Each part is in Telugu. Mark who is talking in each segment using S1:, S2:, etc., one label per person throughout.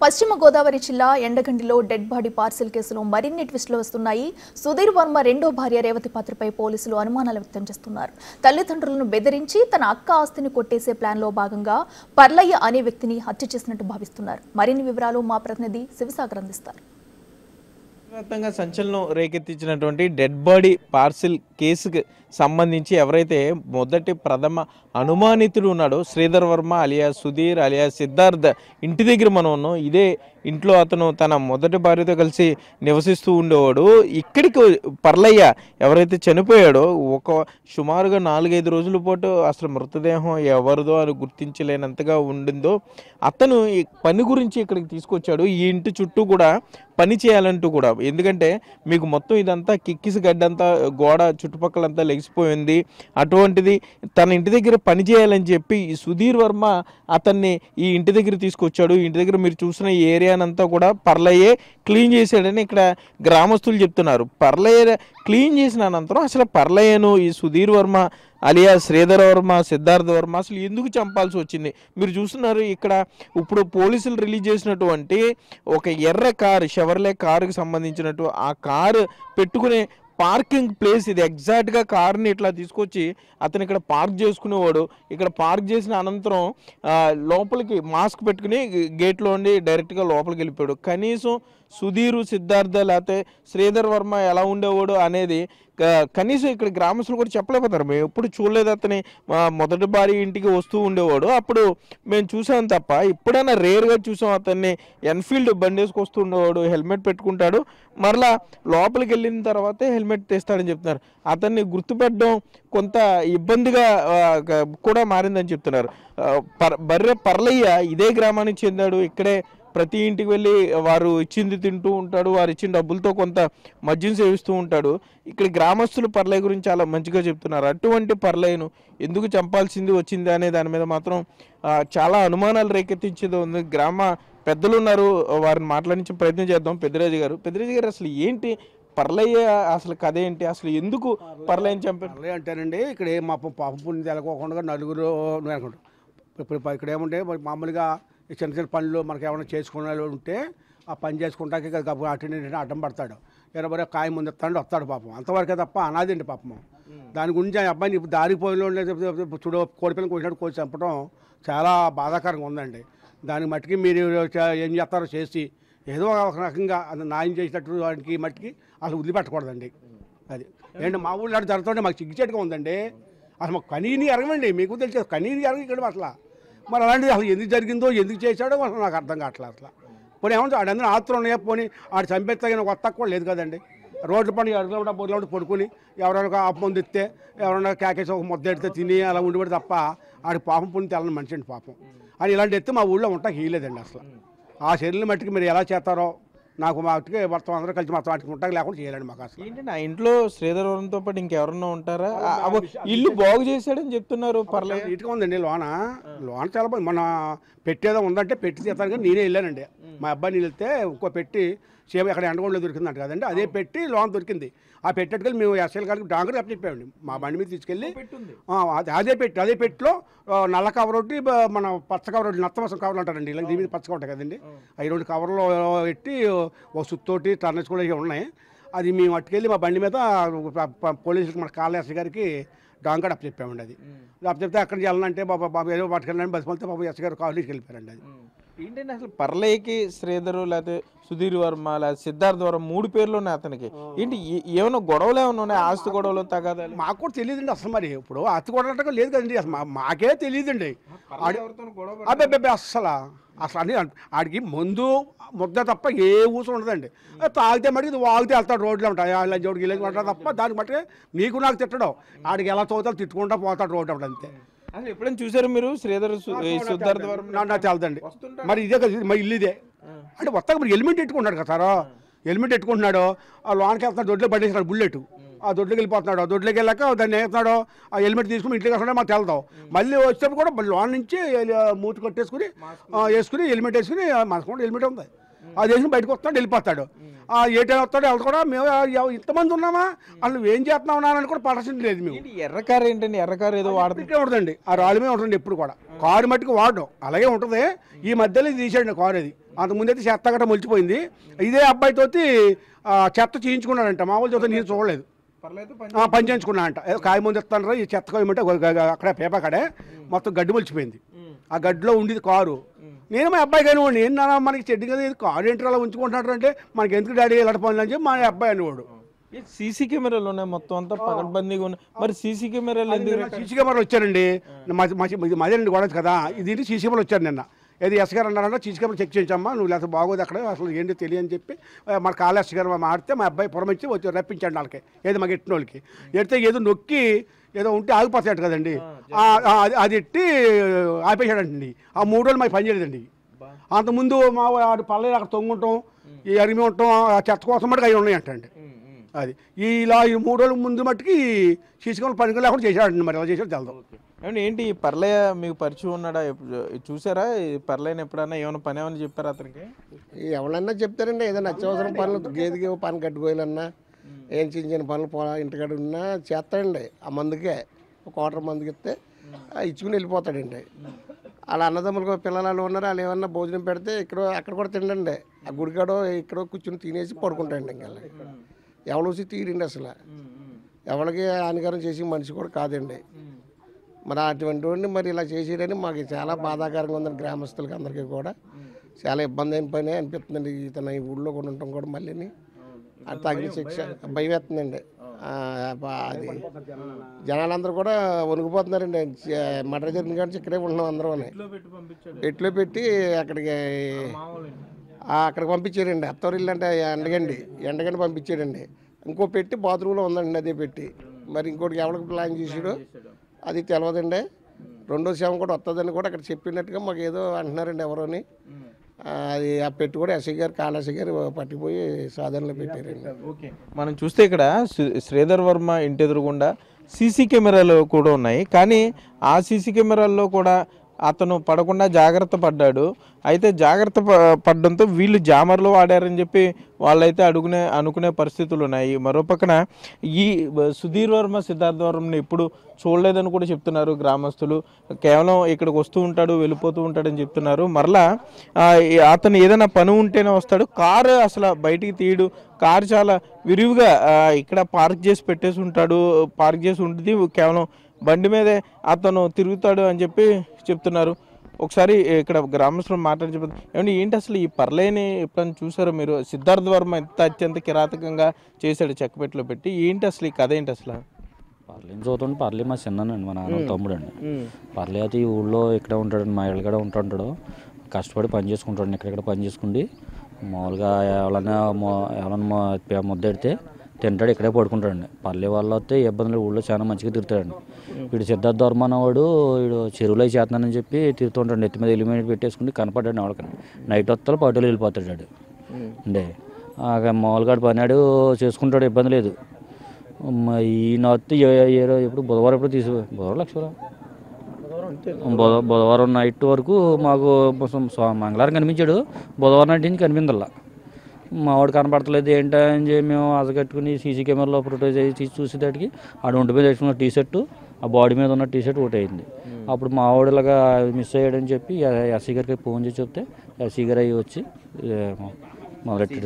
S1: పశ్చిమ గోదావరి జిల్లా ఎండగండిలో డెడ్ బాడీ పార్సిల్ కేసులో మరిన్ని ట్విస్టులు వస్తున్నాయి. సుధీర్ వర్మ రెండో భార్య రేవతి పాత్రపై పోలీసులు అనుమానాలు వ్యక్తం చేస్తున్నారు. తల్లిదండ్రులను బెదిరించి తన అక్క ఆస్తిని కొట్టేసే ప్లాన్లో భాగంగా పర్లయ్య అనే వ్యక్తిని హత్య చేసినట్టు భావిస్తున్నారు. మరిన్ని వివరాలు మా ప్రతినిధి శివసాగర్ అందిస్తారు.
S2: వ్యాప్తంగా సంచలనం రేకెత్తించినటువంటి డెడ్ బాడీ పార్సిల్ కేసుకు సంబంధించి ఎవరైతే మొదటి ప్రథమ అనుమానితుడు ఉన్నాడో శ్రీధర్ వర్మ అలియా సుధీర్ అలియా సిద్ధార్థ్ ఇంటి దగ్గర మనం ఉన్నాం. ఇదే ఇంట్లో అతను తన మొదటి భార్యతో కలిసి నివసిస్తూ ఉండేవాడు. ఇక్కడికి పర్లయ్య ఎవరైతే చనిపోయాడో సుమారుగా 4-5 రోజుల పాటు అసలు మృతదేహం ఎవరిదో అని గుర్తించలేనంతగా ఉండిందో అతను ఈ పని గురించి ఇక్కడికి తీసుకొచ్చాడు. ఈ ఇంటి చుట్టూ కూడా పని చేయాలంటూ కూడా, ఎందుకంటే మీకు మొత్తం ఇదంతా కిక్కిసి గడ్డంతా గోడ చుట్టుపక్కలంతా లెగిసిపోయింది. అటువంటిది తన ఇంటి దగ్గర పని చేయాలని చెప్పి ఈ సుధీర్ వర్మ అతన్ని ఈ ఇంటి దగ్గర తీసుకొచ్చాడు. ఇంటి దగ్గర మీరు చూసిన ఈ ఏరియానంతా కూడా పర్లయ్యే క్లీన్ చేశాడని ఇక్కడ గ్రామస్తులు చెప్తున్నారు. పర్లయ్య క్లీన్ చేసిన అనంతరం అసలు పర్లయ్యను ఈ సుధీర్ వర్మ అలియా శ్రీధర్ వర్మ సిద్ధార్థ వర్మ అసలు ఎందుకు చంపాల్సి వచ్చింది మీరు చూస్తున్నారు. ఇక్కడ ఇప్పుడు పోలీసులు రిలీజ్ చేసినటువంటి ఒక ఎర్ర కారు, షెవర్లే కారుకి సంబంధించినట్టు ఆ కారు పెట్టుకునే పార్కింగ్ ప్లేస్ ఇది. ఎగ్జాక్ట్గా కార్ని ఇట్లా తీసుకొచ్చి అతను ఇక్కడ పార్క్ చేసుకునేవాడు. ఇక్కడ పార్క్ చేసిన అనంతరం లోపలికి మాస్క్ పెట్టుకుని గేట్లో ఉండి డైరెక్ట్గా లోపలికి వెళ్ళిపోయాడు. కనీసం సుధీరు సిద్ధార్థ లేకపోతే శ్రీధర్ వర్మ ఎలా ఉండేవాడు అనేది కనీసం ఇక్కడ గ్రామస్తులు కూడా చెప్పలేకపోతారు. మేము ఎప్పుడు చూడలేదు. అతని మొదటి భార్య ఇంటికి వస్తూ ఉండేవాడు, అప్పుడు మేము చూసాం తప్ప ఇప్పుడైనా రేర్గా చూసాం. అతన్ని ఎన్ఫీల్డ్ బండి వేసుకొస్తూ ఉండేవాడు, హెల్మెట్ పెట్టుకుంటాడు, మరలా లోపలికి వెళ్ళిన తర్వాతే హెల్మెట్ తెస్తాడని చెప్తున్నారు. అతన్ని గుర్తుపెట్టడం కొంత ఇబ్బందిగా కూడా మారిందని చెప్తున్నారు. పర్లయ్య ఇదే గ్రామానికి చెందాడు. ఇక్కడే ప్రతి ఇంటికి వెళ్ళి వారు ఇచ్చింది తింటూ ఉంటాడు, వారు ఇచ్చిన డబ్బులతో కొంత మద్యం సేవిస్తూ ఉంటాడు. ఇక్కడ గ్రామస్తులు పర్లయ్య గురించి చాలా మంచిగా చెప్తున్నారు. అటువంటి పర్లయ్యను ఎందుకు చంపాల్సింది వచ్చింది అనే దాని మీద మాత్రం చాలా అనుమానాలు రేకెత్తించేది ఉంది. గ్రామ పెద్దలు ఉన్నారు, వారిని మాట్లాడించే ప్రయత్నం చేద్దాం. పెద్దిరాజు గారు అసలు ఏంటి పర్లయ్య అసలు కథ ఏంటి, అసలు ఎందుకు పర్లయ్యని చంపారు?
S3: పర్లయ్య అంటేనండి ఇక్కడ మా పాపం పుణ్యం తెలకోకుండా నలుగురు అనుకుంటాం. ఇప్పుడు ఇక్కడ ఏముంటే మామూలుగా చిన్న చిన్న పనులు మనకి ఏమైనా చేసుకునే ఉంటే ఆ పని చేసుకుంటాకి అటు అడ్డం పడతాడు, ఎవరో కాయ ముందు వస్తాడు పాపం. అంతవరకే తప్ప అనాదండి పాపం. దాని గురించి ఆ అబ్బాయిని ఇప్పుడు దారిపోయిలో చూడ కోడిపిల్లని కోసినట్టు కోసి చంపడం చాలా బాధాకరంగా ఉందండి. దానికి మట్టికి మీరు ఏం చేస్తారో చేసి ఏదో ఒక రకంగా అది న్యాయం చేసినట్టు వాడికి మట్టికి అసలు వదిలిపెట్టకూడదండి. అది ఏంటి మా ఊళ్ళో జరుగుతుంటే మాకు సిగ్గుచేటుగా ఉందండి. అసలు మాకు కనీని ఎరగమండి, మీకు తెలిసి కనీని ఎరగ ఇక్కడ అసలు. మరి అలాంటిది అసలు ఎందుకు జరిగిందో ఎందుకు చేశాడో అసలు నాకు అర్థం కావట్లేదు. అసలు పోనీ ఏమంటే ఆడందరూ ఆత్రం ఉన్నాయా, పోనీ ఆడు చంపేస్తాగిన కొత్త కూడా లేదు కదండి. రోడ్ల పని అడుగులో బొర్రెలో పడుకుని ఎవరైనా ఆపు ముందు ఎత్తే ఎవరైనా కేకేసి ఒక ముద్ద ఎడితే తిని అలా ఉండిపడి తప్ప ఆడికి పాపం పుణ్యం తెల్లని మనిషి అండి పాపం. అని ఇలాంటి ఎత్తే మా ఊళ్ళో ఉంటాకి హీలేదండి అసలు. ఆ చర్యలు మట్టికి మీరు ఎలా చేస్తారో నాకు మాటికి మొత్తం అందరూ కలిసి మొత్తం వాటికి ఉంటాకి లేకుండా చేయాలండి మాకు. అసలు
S2: ఏంటి నా ఇంట్లో శ్రీధర్ వర్మతో పాటు ఇంకెవరన్నా ఉంటారా? ఇల్లు బాగు చేశాడని చెప్తున్నారు. పర్లేదు
S3: నీట్గా ఉందండి. లోన చాలా బాగుంది. మన పెట్టేదో ఉందంటే పెట్టి తీస్తాను కానీ నేనే వెళ్ళానండి. మా అబ్బాయిని వెళ్తే ఇంకో పెట్టి సేమ్ అక్కడ ఎండగొండలో దొరికిందంట కదండి, అదే పెట్టి లోన్ దొరికింది. ఆ పెట్టేట్టుకెళ్ళి మేము ఎస్ఎల్ గారికి డాంగర్ చెప్పామండి. మా బండి మీద తీసుకెళ్ళి అదే పెట్టిలో నల్ల కవర్ ఒకటి, మన పచ్చ కవర్ ఒకటి, నత్తమసం కవర్లు అంటారండి, ఇలా దీని మీద పచ్చగా ఉంటాయి కదండి. అవి 2 కవర్లో పెట్టి ఒక సుత్తోటి టర్నెస్ కూడా ఉన్నాయి. అది మేము అట్టుకెళ్ళి మా బండి మీద పోలీసులకు మన కాళేశ్వరి గారికి డాంగర్ అప్పు చెప్పామండి. అది అప్పు చెప్తే అక్కడికి వెళ్ళాలంటే బాబు ఏదో పట్టుకెళ్ళండి బస్సు వెళ్తే బాబు ఎస్ గారు కాలేజీకి వెళ్ళిపోయారండి. అది
S2: ఏంటంటే అసలు పర్లయ్యకి శ్రీధరు లేకపోతే సుధీర్ వర్మ లేదా సిద్ధార్థ వర్మ 3 పేర్లు ఉన్నాయి అతనికి. ఏంటి ఏమైనా గొడవలు ఏమైనా ఉన్నాయి, ఆస్తి గొడవలు తగాదాలు?
S3: మాకు కూడా తెలియదండి అసలు. మరి ఇప్పుడు ఆస్తి గొడవ లేదు కదండి, అసలు మాకే తెలియదండి. అబ్బాయి అసలు అని ఆడికి ముందు ముద్ద తప్ప ఏ ఊసం ఉండదండి. తాగితే మటుకు వాగితే వెళ్తాడు, రోడ్లో ఉంటాయి ఇలా జోడికి ఇలా ఉంటాడు తప్ప దానికి మట్టుకే నీకు నాకు తిట్టడం. ఆడికి ఎలా చదువుతాడు తిట్టుకుంటా పోతాడు రోడ్డు అప్పుడు అంతే.
S2: అసలు ఎప్పుడైనా చూసారు మీరు శ్రీధర్ సిద్ధార్థ వర్మ?
S3: నాకు తెలదండి. మరి ఇదే కదా మరి ఇల్లు ఇదే అంటే మొత్తం మరి హెల్మెట్ పెట్టుకుంటున్నాడు కదా సార్. హెల్మెట్ పెట్టుకుంటున్నాడు, ఆ లోన్కి వెళ్తున్నాడు, దొడ్లో పడేసినాడు బుల్లెట్, ఆ దొడ్లోకి వెళ్ళిపోతున్నాడు. ఆ దొడ్లోకి వెళ్ళాక దాన్ని వేస్తున్నాడు, ఆ హెల్మెట్ తీసుకుని ఇంటికి వస్తున్నాడు, మాకు వెళ్తాం. మళ్ళీ వచ్చేటప్పుడు కూడా లోన్ నుంచి మూతి కొట్టేసుకుని వేసుకుని హెల్మెట్ వేసుకుని మనకు కూడా హెల్మెట్ ఉంది, అది వేసుకుని బయటకు వస్తాడు వెళ్ళిపోతాడు. ఏ టైం వస్తాడో వెళ్తా కూడా మేము ఇంతమంది ఉన్నామా అసలు ఏం చేస్తున్నాం అని కూడా పడసింది లేదు. మేము
S2: ఎర్రకారు ఏంటండి, ఎర్రకారు ఏదో
S3: వాడుతుంటే ఉంటుందండి, ఆ రాళ్ళ మీద ఉంటుంది ఎప్పుడు కూడా. కారు మట్టుకు వాడడం అలాగే ఉంటుంది. ఈ మధ్యలో తీసాడు కారు, అది అంతకుముందు అయితే చెత్త గట్రా మొలిచిపోయింది. ఇదే అబ్బాయితోటి చెత్త చేయించుకున్నాడంట. మామూలు చోట నేను చూడలేదు. పని చేయించుకున్నాడంట. ఏదో కాయ ముందు ఇస్తాను ఈ చెత్త కాయమంటే అక్కడ పేపర్ కాడే మొత్తం గడ్డి మొలిచిపోయింది. ఆ గడ్డిలో ఉండేది కారు. నేను మా అబ్బాయి కానివ్వండి, ఏంటన్నా మనకి చెడ్డి కదా ఇది కారు ఏంటి అలా ఉంచుకుంటున్నాడు అంటే మనకి ఎందుకు డాడీ ఇలాంటి పనులు అని చెప్పి మా అబ్బాయి అనేవాడు.
S2: సీసీ కెమెరాలు ఉన్నాయి, మొత్తం అంతా పకడ్బందీగా ఉన్నాయి. మరి సీసీ కెమెరాలు ఎందుకు?
S3: సీసీ కెమెరాలు వచ్చారండి. మదేనండి గొడవ కదా, ఇది సీసీ కెమెరాలు వచ్చారు నిన్న. ఏది ఎస్ గారు అన్నారంటే సీసీ కెమెరా చెక్ చేయించమ్మా, నువ్వు లేకపోతే బాగోదు అక్కడ అసలు ఏంటో తెలియని చెప్పి మన కాళేశ్ గారు మాడితే మా అబ్బాయి పురమిచ్చి వచ్చి రప్పించండి వాళ్ళకి, ఏది మాకు ఎట్టిన వాళ్ళకి ఎడితే ఏదో నొక్కి ఏదో ఉంటే ఆగిపోతాయట కదండి, అది ఎట్టి ఆపేసాడండి. ఆ 3 రోజులు మాకు పని చేయలేదండి. అంతకుముందు మా వాడు పల్లెలు అక్కడ తొంగుంటాం, ఈ అరిమి ఉంటాం, ఆ చెత్త కోసం మటుకు అవి ఉన్నాయంటండి. అది ఇలా ఈ 3 రోజుల ముందు మట్టుకి సీసీ కెమెరా పని లేకుండా చేశాడండి. మరి ఎలా చేశాడు తెలదు.
S2: ఏంటి ఈ పర్లయ్య మీకు పరిచయం ఉన్నాడా? చూసారా పర్లయ్యని ఎప్పుడన్నా ఏమైనా పని ఏమైనా చెప్పారా అతనికి?
S4: ఎవరన్నా చెప్తారండి, ఏదైనా అత్యవసరం పనులు గేదెకి పని కట్టుకోవాలన్నా ఏం చిన్న చిన్న పనులు ఇంటికాడ ఉన్నా చేస్తాడండి. ఆ మందుకే ఒక క్వార్టర్ మందుకి ఇస్తే ఇచ్చుకుని వెళ్ళిపోతాడండి. అలా అన్నదమ్ములు పిల్లలు ఉన్నారు, వాళ్ళు ఏమన్నా భోజనం పెడితే అక్కడ కూడా తినండి. ఆ గుడికాడో ఇక్కడ కూర్చుని తినేసి పడుకుంటాయండి. ఇంకా ఎవరు వచ్చి తీరండి, అసలు ఎవరికి హానికరం చేసి మనిషి కూడా కాదండి. మరి అటువంటి వాడిని మరి ఇలా చేసేయడని మాకు చాలా బాధాకరంగా ఉందండి. గ్రామస్తులకి అందరికీ కూడా చాలా ఇబ్బంది అయిన పని అనిపిస్తుందండి. ఇతను ఈ ఊళ్ళో కూడా ఉండటం కూడా మళ్ళీ అది తగిన శిక్ష భయం వేస్తుందండి. అది జనాలందరూ కూడా వణికిపోతున్నారండి. మటర్ జరిగిన కానీ ఇక్కడే ఉంటున్నాం అందరూ అని ఎట్లో పెట్టి అక్కడికి పంపించారండి. అత్తవరిల్లు అంటే ఎండగండి పంపించాడండి. ఇంకో పెట్టి బాత్రూంలో ఉందండి, అదే పెట్టి. మరి ఇంకోటికి ఎవరికి ప్లాన్ చేసాడో అది తెలియదండి. 2వ శవం కూడా వస్తుందని కూడా అక్కడ చెప్పినట్టుగా మాకు ఏదో అంటున్నారండి ఎవరోని. అది ఆ పెట్టి కూడా ఎస్ఐ గారు కాళేశ్ గారు పట్టిపోయి సాధనలో పెట్టారండి.
S2: ఓకే, మనం చూస్తే ఇక్కడ శ్రీధర్ వర్మ ఇంటి ఎదురుగుండా సీసీ కెమెరాలు కూడా ఉన్నాయి. కానీ ఆ సీసీ కెమెరాల్లో కూడా అతను పడకుండా జాగ్రత్త పడ్డాడు. అయితే జాగ్రత్త పడడంతో వీళ్ళు జామర్లో వాడారని చెప్పి వాళ్ళైతే అనుకునే పరిస్థితులు ఉన్నాయి. మరోపక్కన ఈ సుధీర్ వర్మ సిద్ధార్థ వర్మని ఎప్పుడు చూడలేదని కూడా చెప్తున్నారు గ్రామస్తులు. కేవలం ఇక్కడికి వస్తూ ఉంటాడు, వెళ్ళిపోతూ ఉంటాడని చెప్తున్నారు. మరలా అతను ఏదైనా పని ఉంటేనే వస్తాడు, కారు అసలు బయటికి తీయడు. కారు చాలా విరివిగా ఇక్కడ పార్క్ చేసి పెట్టేసి ఉంటాడు. పార్క్ చేసి ఉంటుంది, కేవలం బండి మీదే అతను తిరుగుతాడు అని చెప్పి చెప్తున్నారు. ఒకసారి ఇక్కడ గ్రామస్తులు మాట్లాడి చెప్పారు. ఏమంటే ఏంటి అసలు ఈ పర్లేని ఎప్పుడైనా చూసారో మీరు? సిద్ధార్థ వర్మ ఎంత అత్యంత కిరాతకంగా చేశాడు చెక్కపెట్టులో పెట్టి. ఏంటి అసలు ఈ కథ ఏంటి అసలు?
S5: పర్లేని చూడండి, పర్లే మా చిన్నండి, మా నాన్న తమ్ముడు అండి. పర్లే అయితే ఈ ఊళ్ళో ఇక్కడే ఉంటాడండి, మా ఇళ్ళ కూడా ఉంటుంటాడు. కష్టపడి పని చేసుకుంటాడు, ఇక్కడెక్కడ పని చేసుకుండి మామూలుగా ఎవరైనా ముద్దెడితే తింటాడు, ఇక్కడే పడుకుంటాడండి. పల్లె వాళ్ళు వస్తే ఇబ్బందులు ఊళ్ళో చాలా మంచిగా తిరుగుతాడండి. వీడు సిద్ధార్థ వర్మ అన్నవాడు వీడు చెరువులో చేస్తున్నానని చెప్పి తిరుగుతుంటాడు. ఎత్తి మీద ఎలిమినేట్ పెట్టేసుకుని కనపడ్డాడు ఎవరికని. నైట్ వస్తాడు, పాటలు వెళ్ళిపోతాడు అండి. మామూలుగా పనాడు చేసుకుంటాడు, ఇబ్బంది లేదు. ఈయన వస్తే ఎప్పుడు బుధవారం బుధవారం లక్షలా బుధవారం నైట్ వరకు మాకు మంగళవారం కనిపించాడు. బుధవారం నైట్ నుంచి కనిపిందల్లా. మా వాడు కనపడతలేదు ఏంటని చెప్పి మేము అసగట్టుకుని సీసీ కెమెరాలో ఫోటోస్ తీసి చూసేదానికి ఆడ ఒంటి మీద వేసుకున్న టీషర్టు, ఆ బాడీ మీద ఉన్న టీషర్ట్ ఒకటి అయింది. అప్పుడు మా వాడు ఇలాగా మిస్ అయ్యాడని చెప్పి ఎస్సీ గారికి ఫోన్ చేసి చెప్తే ఎస్సీ గారు అవి వచ్చి మొదలెట్టి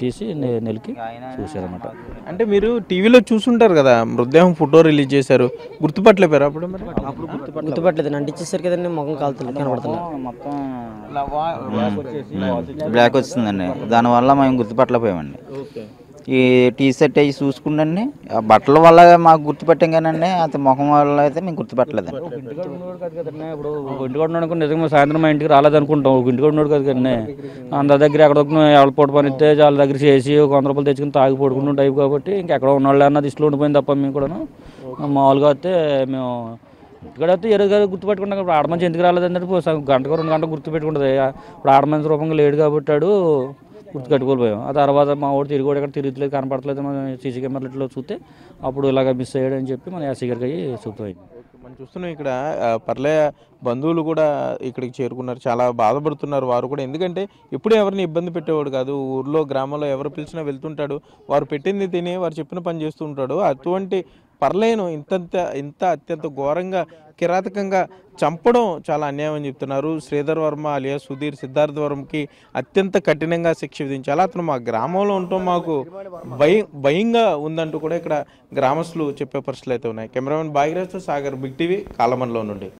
S5: తీసి నెలకి చూశారన్నమాట.
S2: అంటే మీరు టీవీలో చూసుంటారు కదా, మృతదేహం ఫోటో రిలీజ్ చేశారు, గుర్తుపట్టలేపారు అప్పుడు? మరి
S6: గుర్తుపట్టలేదు, అంటించేసరికి కదండి, ముఖం కాలుతుంది కనబడుతుంది,
S7: మొత్తం బ్లాక్ వచ్చిందండి. దానివల్ల మేము గుర్తుపట్టలేకపోయామండి. ఈ టీ షర్ట్ అవి చూసుకుండండి, ఆ బట్టల వల్ల మాకు గుర్తుపట్టాం కానండి, అతని ముఖం వల్ల అయితే మేము గుర్తుపట్టలేదండి.
S5: ఇప్పుడు ఇంటికాడ ఉన్నాడు నిజంగా సాయంత్రం మా ఇంటికి రాలేదనుకుంటాం. ఒక ఇంటికాడ ఉన్నాడు కదా కానీ అందరి దగ్గర ఎక్కడ ఎవరి పూట పని ఇస్తే వాళ్ళ దగ్గర చేసి ₹100 తెచ్చుకుని తాగి పడుకుంటున్న టైప్ కాబట్టి ఇంకెక్కడ ఉన్నాళ్ళు అన్నది ఇష్టం ఉండిపోయింది తప్ప మేము కూడా మామూలుగా అయితే మేము ఇక్కడ అయితే ఎరువుగా గుర్తుపెట్టుకుంటాం. ఇప్పుడు ఆడమంచి ఎందుకు రాలేదంటే గంటకు 2 గంటలు గుర్తుపెట్టుకుంటుంది. ఇప్పుడు ఆడమంచి రూపంగా లేడు కాబట్టి గుర్తు కట్టుకోలేకపోయాం. ఆ తర్వాత మా వాడు తిరిగి కూడా ఎక్కడ తిరుగుతలేదు, కనపడలేదు. మన సీసీ కెమెరాలో చూస్తే అప్పుడు ఇలాగ మిస్ అయ్యాడని చెప్పి మన ఎస్సీ గారికి చూపుతాయి.
S2: మనం చూస్తున్నాం ఇక్కడ పర్లే బంధువులు కూడా ఇక్కడికి చేరుకున్నారు, చాలా బాధపడుతున్నారు వారు కూడా. ఎందుకంటే ఎప్పుడు ఎవరిని ఇబ్బంది పెట్టేవాడు కాదు, ఊర్లో గ్రామంలో ఎవరు పిలిచినా వెళ్తుంటాడు, వారు పెట్టింది తిని వారు చెప్పిన పని చేస్తూ ఉంటాడు. అటువంటి పర్లేను ఇంత అత్యంత ఘోరంగా కిరాతకంగా చంపడం చాలా అన్యాయం అని చెప్తున్నారు. శ్రీధర్ వర్మ అలియా సుధీర్ సిద్ధార్థ వర్మకి అత్యంత కఠినంగా శిక్ష విధించాలి. అతను మా గ్రామంలో ఉండటం మాకు భయంగా ఉందంటూ కూడా ఇక్కడ గ్రామస్తులు చెప్పే పరిస్థితులు అయితే ఉన్నాయి. కెమెరామెన్ భాగ్యరాజ్తో సాగర్, బిగ్ టీవీ, కాలమన్లో నుండి.